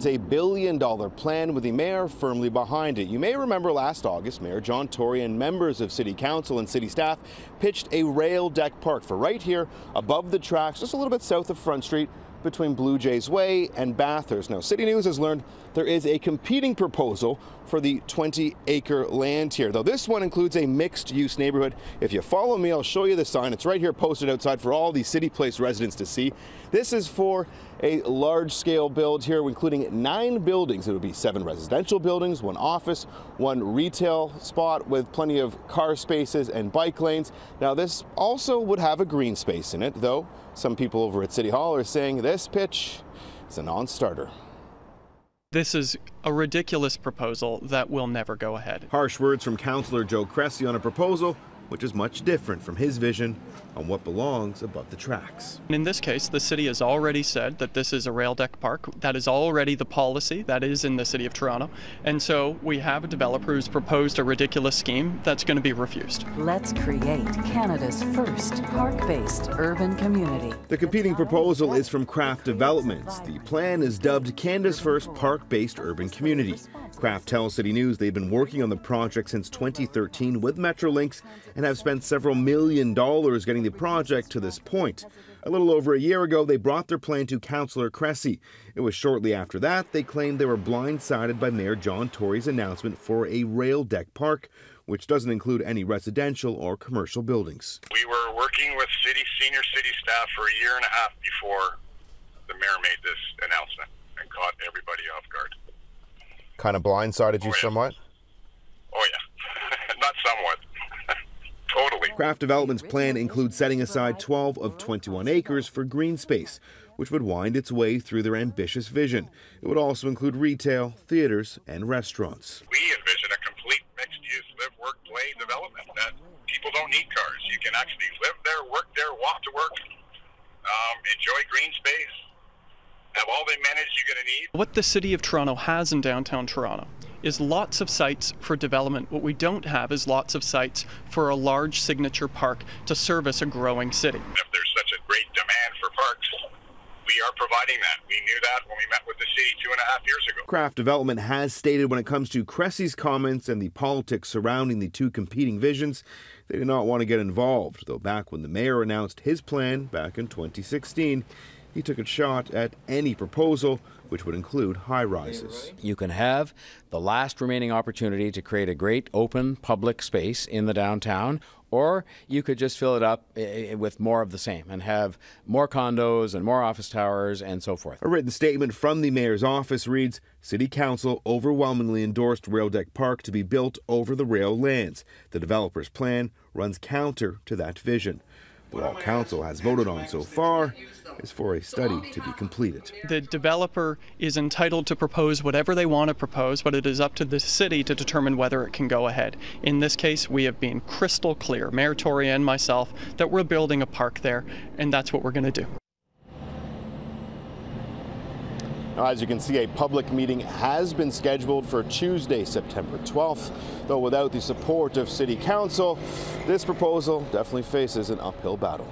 It's a billion-dollar plan with the mayor firmly behind it. You may remember last August, Mayor John Tory and members of City Council and City staff pitched a rail deck park for right here above the tracks, just a little bit south of Front Street, between Blue Jays Way and Bathurst. Now, City News has learned there is a competing proposal for the 20-acre land here, though this one includes a mixed-use neighborhood. If you follow me, I'll show you the sign. It's right here posted outside for all the City Place residents to see. This is for a large-scale build here, including 9 buildings. It would be 7 residential buildings, 1 office, 1 retail spot with plenty of car spaces and bike lanes. Now, this also would have a green space in it, though some people over at City Hall are saying this pitch is a non-starter. This is a ridiculous proposal that will never go ahead. Harsh words from Councillor Cressy on a proposal which is much different from his vision on what belongs above the tracks. In this case, the city has already said that this is a rail deck park. That is already the policy that is in the City of Toronto. And so we have a developer who's proposed a ridiculous scheme that's going to be refused. Let's create Canada's first park-based urban community. The competing proposal is from Craft Developments. The plan is dubbed Canada's first park-based urban community. Craft tells City News they've been working on the project since 2013 with Metrolinx and have spent several $1 million getting the project to this point. A little over a year ago, they brought their plan to Councillor Cressy. It was shortly after that they claimed they were blindsided by Mayor John Tory's announcement for a rail deck park, which doesn't include any residential or commercial buildings. We were working with senior city staff for a year and a half before the mayor made this announcement and caught everybody off guard. Kind of blindsided you somewhat? Oh yeah, not somewhat. Totally. Craft Development's plan includes setting aside 12 of 21 acres for green space, which would wind its way through their ambitious vision. It would also include retail, theaters, and restaurants. We envision a complete mixed-use live, work, play development that people don't need cars. You can actually live there, work there, walk to work, enjoy green space, have all the amenities you're going to need. What the City of Toronto has in downtown Toronto is lots of sites for development. What we don't have is lots of sites for a large signature park to service a growing city. If there's such a great demand for parks, we are providing that. We knew that when we met with the city 2.5 years ago. Craft Development has stated when it comes to Cressy's comments and the politics surrounding the 2 competing visions, they do not want to get involved, though back when the mayor announced his plan back in 2016, he took a shot at any proposal which would include high-rises. You can have the last remaining opportunity to create a great open public space in the downtown, or you could just fill it up with more of the same and have more condos and more office towers and so forth. A written statement from the mayor's office reads, City Council overwhelmingly endorsed Rail Deck Park to be built over the rail lands. The developer's plan runs counter to that vision. What all Council has voted on so far is for a study to be completed. The developer is entitled to propose whatever they want to propose, but it is up to the city to determine whether it can go ahead. In this case, we have been crystal clear, Mayor Tory and myself, that we're building a park there, and that's what we're going to do. Now, as you can see, a public meeting has been scheduled for Tuesday, September 12th. Though without the support of City Council, this proposal definitely faces an uphill battle.